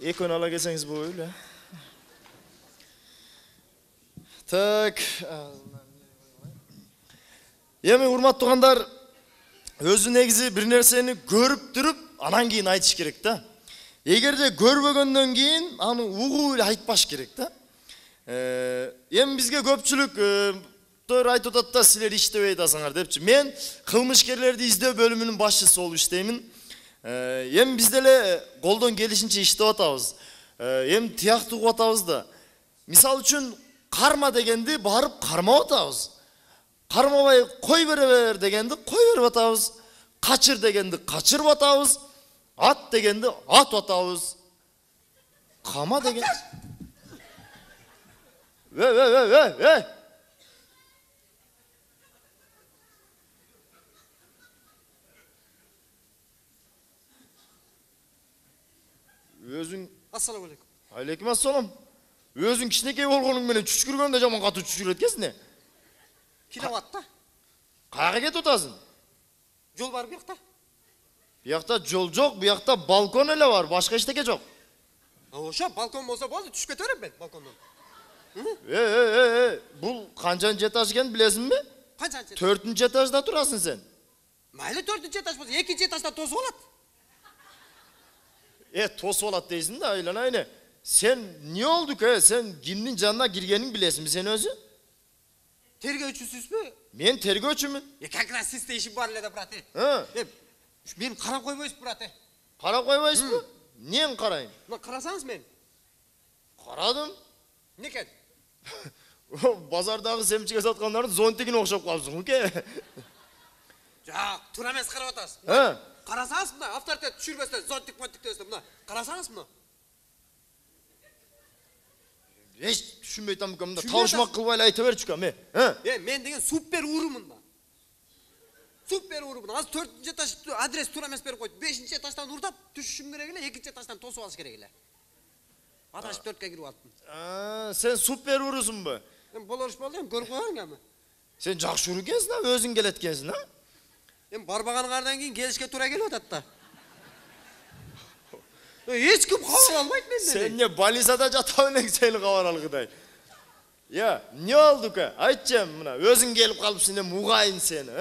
Ekon ala gelseniz böyle. Tak. Эми урматтуу туугандар, өзү негизи бир нерсени көрүп туруп, анан кийин айтыш керек да. Эгерде көрбөгөндөн кийин аны угуп эле айтпаш керек да. Эми бизге көпчүлүк айтып атат да, силер иштебей атасыңар депчи. Мен кылмышкерлерди издөө бөлүмүнүн башчысы болуп иштеймин. Эми биз деле колдон келишинче иштеп атабыз. Эми тияктуу угуп атабыз да. Мисалы үчүн карма дегенди барып кармап атабыз. Кармабай кой бере бер дегенди кой берип атабыз. Качыр дегенди качырып атабыз. Ат дегенди атып атабыз. Кама деген. Өзүң Ассаламу алейкум. Алейкум ассалам. Өзүң кичинекей болгонуң менен чүчкүргөндө жаман катуу чүчкүрөт экенсиң. Киловатт да. Каяка кетип атасың? Жол бар бuyakta. Буякта жол жок, буякта балкон эле бар, башка эчтеке жок. Ошо балкон болсо болду, түшүп кете берем мен балкондон. Бул канчанчы этаж экен билесиңби? Канчанчы? 4-нчү этажда турасың сен. Майли 4-нчү этаж болсо, 2-нчү этажда тосуп алат. Тосуп алат дейсиң да, айланайын. Сен не болдук, сен кимдин жанына киргениңди билесиңби сен өзү? Тергөөчүсүзбү? Мен тергөөчүмүн. Как раз сизде ишим бар эле да, брат. Мен карап койбойсузбу, брат. Карап койбойсузбу? Эмнени карайын? Мына карасаңыз мен. Карадым. Эмне экен? Базардагы семчиге саткандардын зонтигине окшоп калыпсың, уке. Жок, туура эмес карап атасыз. Карасаңыз мына авторитет түшүрбөстөн зонтик десем, мына карасаңыз мына. Эч түшүнбөй атам мында. Табышмак кылбай эле айта берчү ка, мен деген супер урумун да. Супер урумун. Азыр 4-нчү этаж адрес туура эмес берип койду. 5-нчү этаждан урдап түшүшүм керек эле, 2-нчү этаждан тосуп алыш керек эле. Адашып 4-кө кирип алыптым. Сен супер урусуңбу? Эми болош болду, эми көрүп коюң эми. Сен жакшы уру экенсиң, өзүң келет экенсиң, Эми барбаганыңардан кийин келишке туура келип атат да. Эч ким кабыл албайт менден. Сен эмне больницада жатам элең сени кабар алгыдай. Эмне болду ка? Айтчы, мына өзүң келип калыпсың эми угайын сени,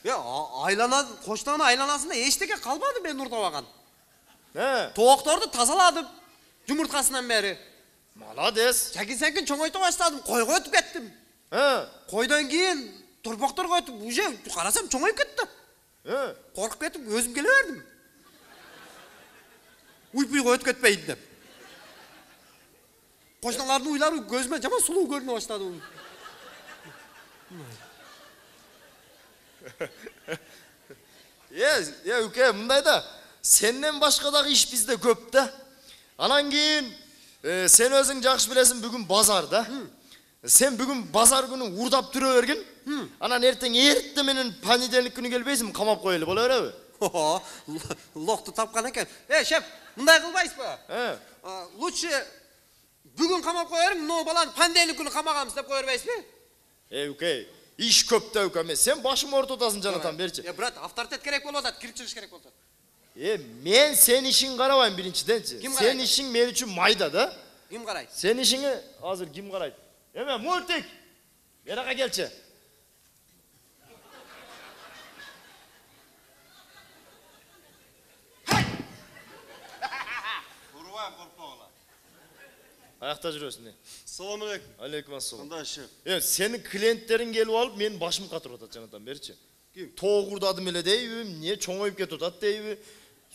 Айлана, коштогун айланасында эчтеке калбады мен урдабаган. Тоокторду тазаладым. Жумурткасынан бери. Молодец. Чакин-сакин чоңойто баштадым, койго өтүп кеттим. Койдон кийин торпокторго өтүп, уже карасам чоңоюп кетти. Коркуп кетип өзүм келе бердим. Уйпуйго өтүп кетпейин деп. Коштолордун уйлары көзүмө жаман сулуу көрүнө баштады. Уке, мындай да, сенден башка дагы иш бизде көп да. Анан кийин сен өзүң жакшы билесиң, бүгүн базар да. Сен бүгүн базар күнү урдап жүрө бергин. Анан эртең эртте менен понедельник күнү келбейсиң, камап коелу, боло береби? Локту тапкан экен. Шеф, мындай кылбайсызбы? Лучше бүгүн камап коерим, но баланы понедельник күнү камагамыз деп кое бербейсизби? Уке, иш көп да, уке. Сен башымы ортотасың, жанатан берчи. Брат, авторитет керек болуп атат, кирип чыгыш керек болуп атат. Мен сен ишин карабайм биринчиденчи. Сен ишиң мен үчүн майда да. Ким карайт? Сен ишиңи азыр ким карайт? Мультик. Берага келчи. Урбай коркпогула. Аякта жүрөсүң. Салам алейкум. Алейкум ассалам. Кандай шеф? Сенин клиенттериң келип алып, менин башым катырып атат, жанатан берчи. Ким? Тоогурдадым эле дейби, эмне чоңоюп кетип атат дейби.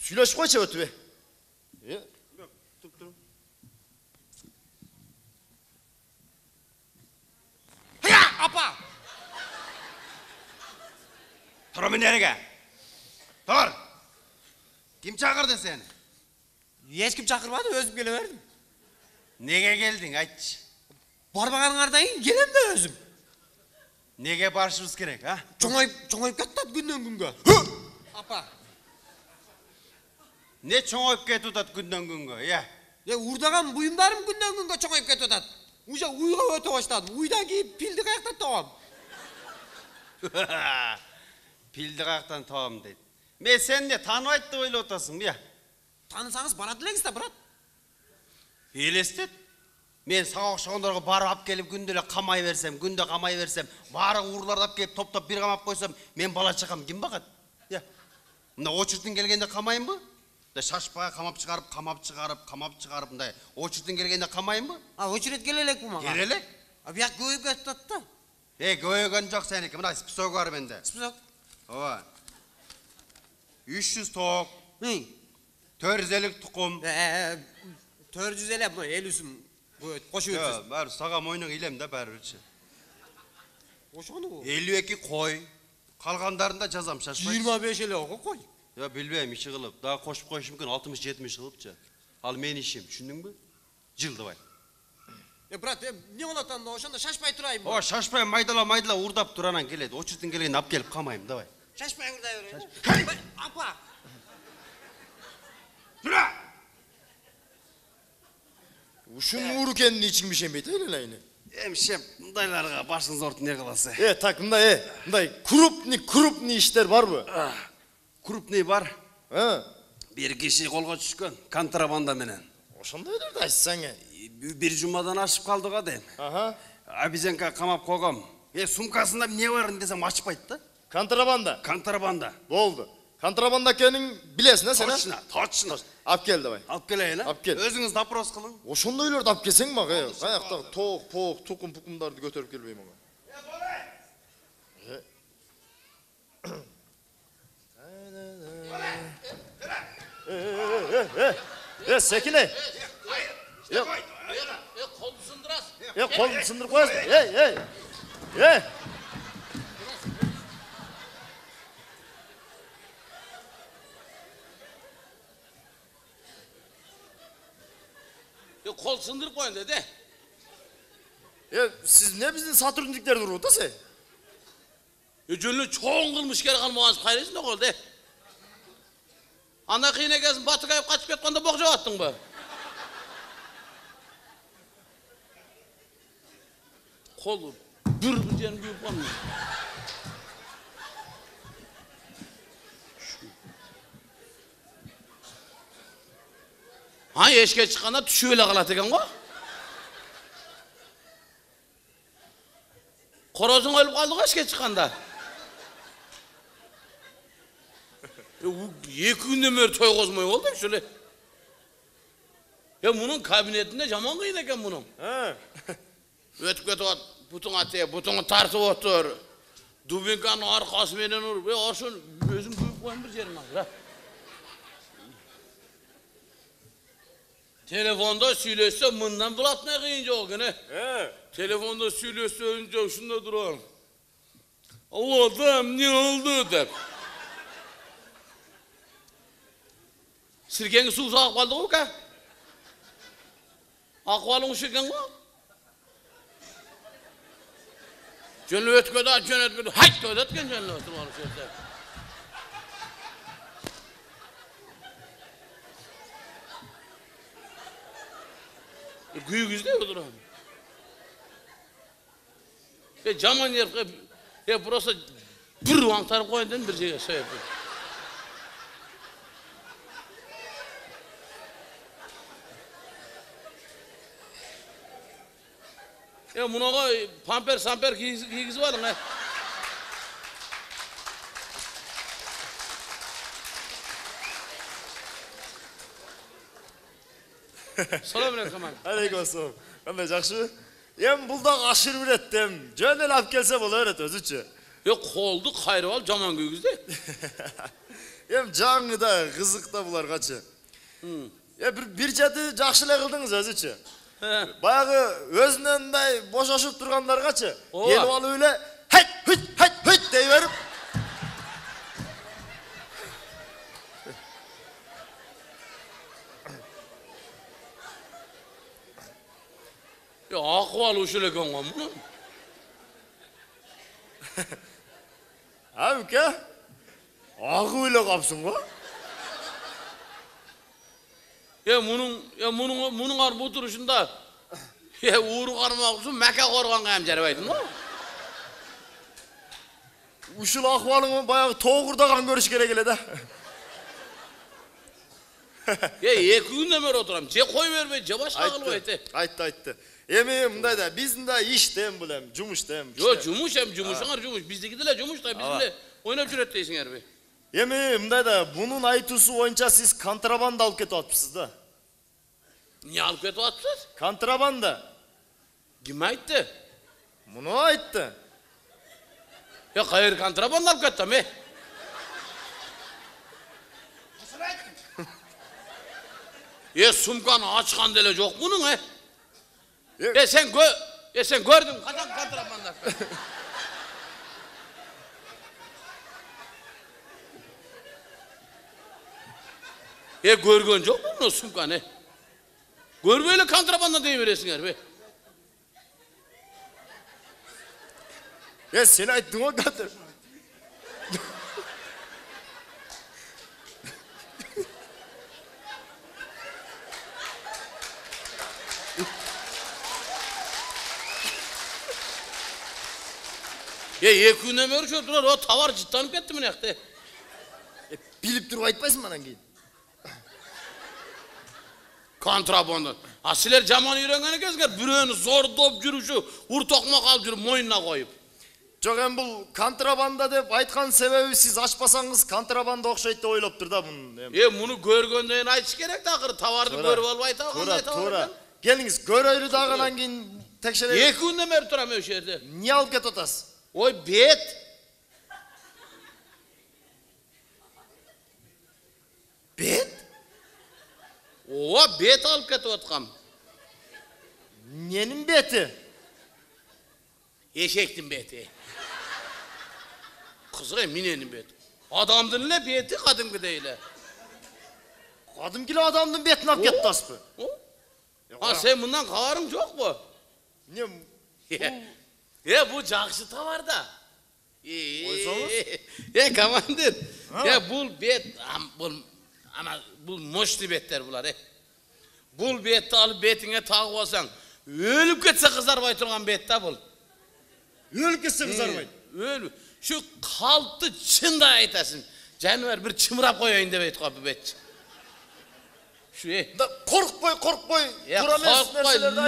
Сүйлөшүп койчу өтүбө. Туп-туруп. Апа! Тур эмнеге? Тур. Ким чакырды сени? Эч ким чакырбады, өзүм келе бердим. Неге келдиң, айтчы. Барбаганыңардан кийин келем да өзүм. Неге барышыбыз керек, Чоңоюп кетти күндөн күнгө. Апа. Не чоңоюп кетип атат күндөн күнгө, Урдаган буюмдарым күндөн күнгө чоңоюп кетип атат. Уже уйга өтө баштадым. Уйдан кийин пилди каяктан табам? Пилди каяктан deydi. Мен сени таныбайт деп ойлоп атасың, Танысаңыз барат элеңиз да, брат. Елестет. Мен саған оқшағандарға барып алып келіп күнделік қамай берсем, күнде қамай берсем, бары уырларды алып келіп топтап бір қамап қойсам, мен бала шағам кім бағады? Я. Мына очередтен келгенде қамайын ба? Шашпаға қамап шығарып, мындай очередтен келгенде қамайын ба? Очеред келелек бұл маған. Келелек? Бияқ көйіп әттат да. Көйген жоқ сенікі, мына список бар менде. Список? Ова. 300 тоқ, 450 тұқым. 450 бұны 50-сін қошу өтсіз. Бәрі саға мойның илем да бәрі өтші. Қошуғаны бұл? 52 қой. Қалғандарында жазам шашпай. 25 елі оғы қой. Ya bilmem işi kılıp. Daha koşup koşup mümkün 60-70 kılıpça. Al men işim. Düşündün mü? Жылды бай. Брат, не болатын да, ошонда шашпай турайын ба? О, шашпай майдала урдап туранан келеді. Очерден келген алып келіп қамайым, давай. Шашпай урдай берейін. Апа. Тура! Ушун ууру экенин ичиң бишенбейт эле. Эмшеп, мындайларга башыңыз ортун не кыласы? Так, мындай крупный иштер барбы? Крупный бар. Bir kişi kolga түшкөн контрабанда менен. Ошондойлорду айтсаң. Bir жумадан ашып калдык а дейм. Обезьянка камап койгом. Сумкасында эмне бар десем ачпайт да. Контрабанда. Контрабанда. Болду. Контрабанда экенин билесиң да сен? Точно. Алып кел давай. Алып келейин, Алып кел. Өзүңүз допрос кылың. Ошондойлорду алып келсең мага, каяктагы тоок, тукум-пукумдарды көтөрүп келбейм ага. Sekine. Kolunu sındırasın. Kolunu sındırıp koyarsın. Kol sındırıp koyun dedi. Siz ne bizim satürnlükler durur da sen? Cünlü çoğun kılmış geri kalmağınız kayrısın da oldu. Ana kıyına gelsin batı kayıp kaçıp yatkanda bokça attın bu. Kolu bir yerini büyük olmuyor. Ha eşke çıkanda tüşüyle kalat eken o. Korozun ölüp kaldı eşke çıkanda. 2 günden beri toy kozmay oldu şöyle. Bunun kabinetinde jaman kıyın eken bunun. Ötüp ötüp butun atıyor, butunu tartıp otur. Dubinkanın arkası menen olur. Orşun özüm büyük koyun bir yerim var. Telefonda söylese mından bulatmaya kıyınca o gene. Telefonda söylese önce şunda duralım. Allah'ım ne oldu der. Sirkenge su sağıp kaldı o ka? Akvalın uşakken o? Jönlü ötköde at, jönlü ötköde. Hayt köde etken jönlü ötköde var sözde. Güyük izde odur abi. Jaman yer, burası bir vantarıp koyun bir şeye şey yapıyor. Buna pamper giygisi var mı? Selamünaleyküm. Aleykümselam. Qanday жақсы? Bul da aşır bir ettim. Jön el alып kelse bol öğret özüçü. Koldu kayrı al jaman güygüzde. Жаңы да кызык да булар качы. Bir жаты жакшылай кылдыңыз өзүчү. Баягы өзүнөн мындай бошошуп тургандаргачы келип алып эле хайт дей берип. Akval uşul eken o bunu. Abi ke? Agı öyle kapsın o. Bunun ar bu duruşunda uğru karmak için Mekke korgan kayam jarabeydi mı? Uşul akvalını bayağı toğurdagan görüş gerek ele de. Екі күнден бері отырам. Же қой бермей, же башқа қылып айты. Айтты. Эми мындай да, биздин да иштем булем, жумуштем. Жумушыңар жумуш. Биздики деле жумуш да, биз деле ойнап жүрөт дейсиңер бе? Эми мындай да, бунун айтуусу боюнча сиз контрабанда алып кетип атыпсыз да. Не алып кетип атыпсыз? Контрабанда. Ким айтты? Муну айтты. Кайер контрабанда алып кеттім, Сумканы ачқан деле жоқ мұның, Сен көрдің, қашан контрабанда алып кеттім? Көрген жоқ мұны сумканы? Көрбейлі контрабанда дей бересіңер, Sen ayttың ғой қазір. Екі күннен бері жүріп тұрар, о товар жыттанып кетті міне яқты. Bilip тұрып айтпайсың манан кейін. Kontrabanda. Asiler jaman үйренген екенсіңер, біреуін зордоп жүруші, ұртоқма қалып жүріп, мойнына қойып. Жоқ, бұл контрабанда деп айтқан себебі сіз ашпасаңыз контрабанда оқшайды деп ойлап тұр да бұны. Мұны көргенден айтыш керек тақыр, товарды көріп алып айта қандай товар екен. Келіңіз, көрөйлі дағынан кейін текшерейік. Екі күннен бері тұрам өш жерде. Не алып кетіп отасыз? Ой, бет. Бет? О, бет алып кетіп отқам. Ненің беті? Ешектің беті. Қызғай, мененің беті. Адамдың не беті қадымғы дейлі. Қадымгілі адамдың бетін алып кетіп отасыз бі? Сен мұндан қағарың жоқ бұ? Не? Бұл жақсы товар да. Ойсаңыз? Командир. Бұл бет, бұл мощный беттер бұлар. Бұл бетті алып бетіңе тағып алсаң, өліп кетсе қызарбай тұрған бет та бұл. Өліп кетсе қызарбайды? Өліп. Şu қалыпты шында айтасың. Жануар бір чымырап қойайын деп айтып қойып бет. Қорықпай, қорықпай,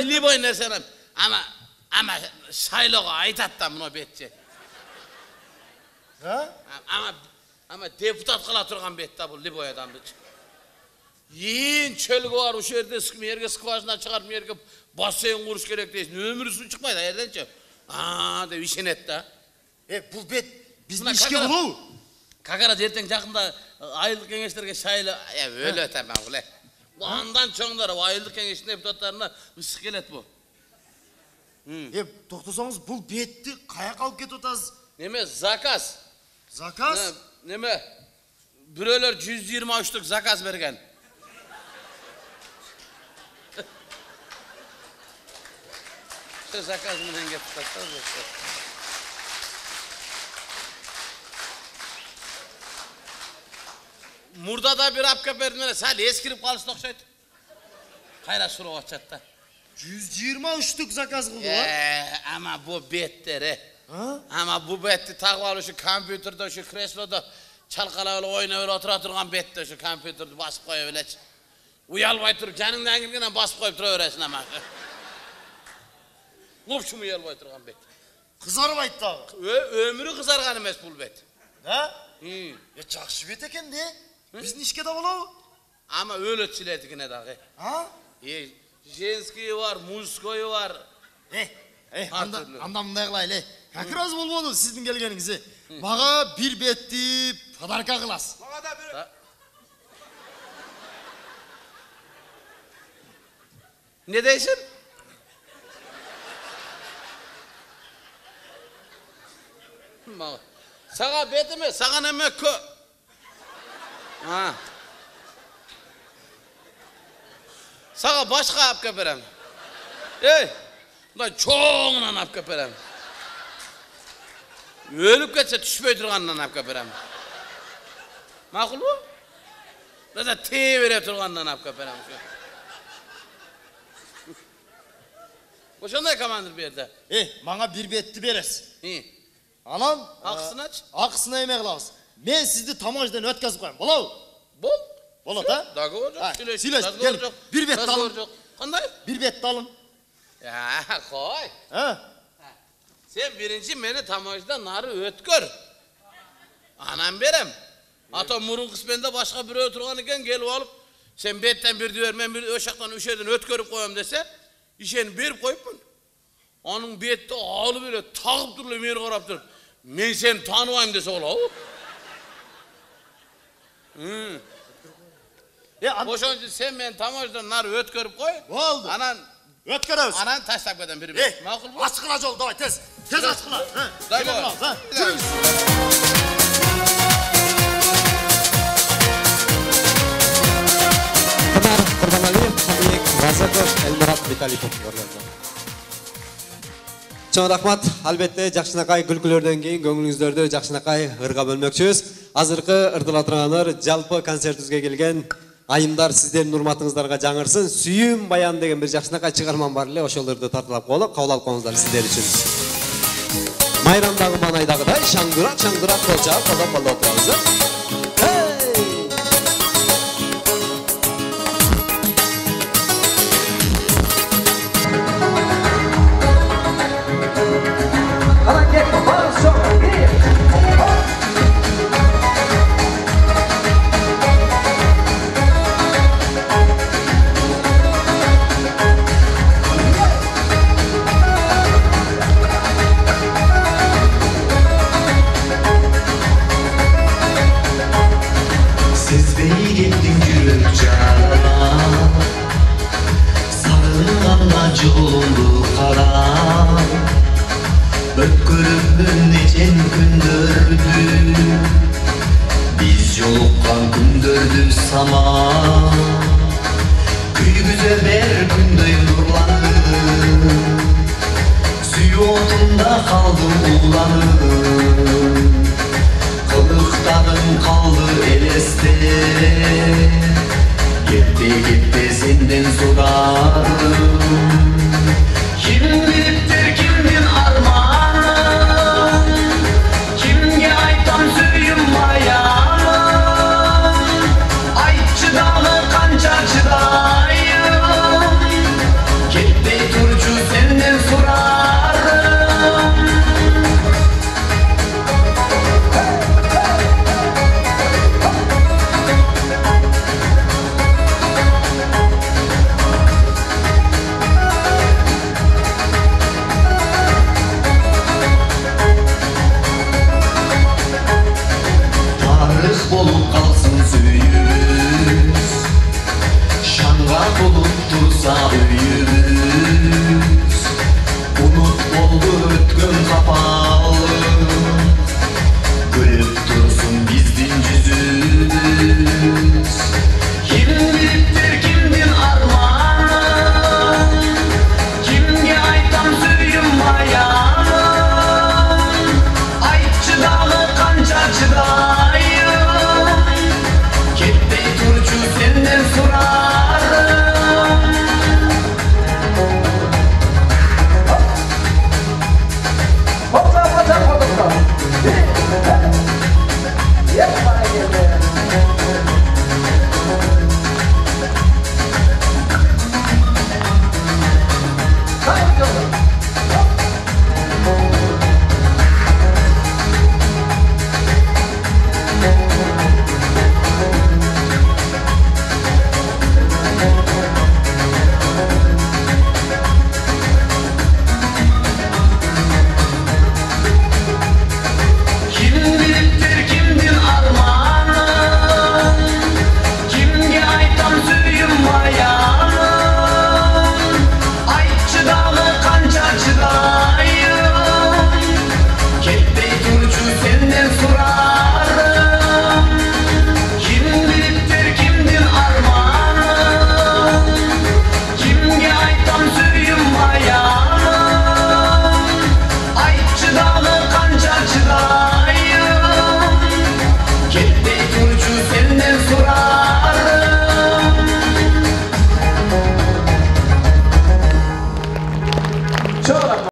либой нәрсені. Ama şayloğa aytat da bunu betçi. Ama deputat kala turgan bette bu Liboya'dan betçi. Yiyin çölgü var o şehirde sıkma yerge sıkıvaşından çıkartma yerge basayın kuruş gerek değilsin. Ömürü su çıkmaydı yerdençe. De işin et da. Bu bet bizim işke bulu. Kakara derten yakında aylık gençlerge şaylı. Öyle tamam öyle. Bu andan çoğunları aylık gençlerin deputatlarına ıskelet bu. Toxtasanız бұл бетті қаяқ алып кетіп отасыз? Neme zakaz. Zakaz? Neme bireler 123'lük zakaz bergen. Zakaz mı denge tutarsan Murda da bir apka berdine sal eskirip kalsın okşaydı. Kayra suru açatta. 123'lük zakaz kıldı var. Ama bu betleri. Ama bu betti takvalı şu kompüterde, şu kresloda çalkalı oynayıp oturturgan betti şu kompüterde basıp koyup uyalbay turup canından girgenden basıp koyup duruveresin ama. Lupşum uyalbay turgan bet. Kızarbaydı dağı. Ömürü kızargan emes bu bet. Ha? Жақсы бет екен де. Біздің ішке de bulau. Ama öyle çiletikine dağı. Ha? Женский var, мужской var. Анда мындай қылайлы. Как раз болмады сіздің келгеніңізде. Маға бір бетті подарка қыласыз. Mağa da bir... Ne deysin? Sağa betime, sağa neme kö. Sağa başka apka berem. Bundan çoğundan apka berem. Ölüp geçse düşmey durgandan apka berem. Makul bu? Zaten tey vere durgandan apka berem. Oşanday komandır bir yerde. Mağa bir betti beresiz. Anam, Ақысын ач. ақысына еме қылабыз. Мен сізді тамаждан өткізіп қоям. Болау? Бол. Болады, ha? Договор Ha, жоқ, сөйлесіп, кел. Bir bette договор alın. жоқ. Қандай? Bir bette alın. Ya, qo'y. Ha? Sen birinci meni tamoyishdan nari o'tkir. Anam berem. Ata murun qismenda boshqa birov turgan ekan, kelib olib, sen betdan birni ber, men bir o'sha yoqdan o'sha yerdan o'tkirib qo'yam desa, isheni berib qo'yibman. Onun betni olib böyle tag'ib turib meni qarab turib, men seni tanımayım desa bo'ladi. O'shaning uchun sen meni tamoyishdan nari o'tkirib qo'y. Bo'ldi. Anan Ötkürüz. anan tashlab qo'ydan biri. Ma'qul bu? Açıkla yol, davay, tez. Tez açıkla. Ha? Davay. Gel biraz, ha? Yürü. Пынар Құрбаналиев, Хамиек Разаков, Элмурат Виталипов орнында. Чоң рахмат. Албетте жакшынакай күлкүлөрдөн кийин көңүлүңүздөрдү жакшынакай ырга бөлмөкчүбүз. Азыркы ырдыла тургандар жалпы концертибизге келген айымдар сиздердин урматыңыздарга жаңырсын. Сүйүм баян деген бир жакшынакай чыгармам бар эле, ошолорду тартылап коелук. Кабыл алып коюңуздар сиздер үчүн. Майрамдагы манайдагыдай шаңдыра шаңдыра колча колдоп колдоп турабыз. Şanga bulup dursa öyümüz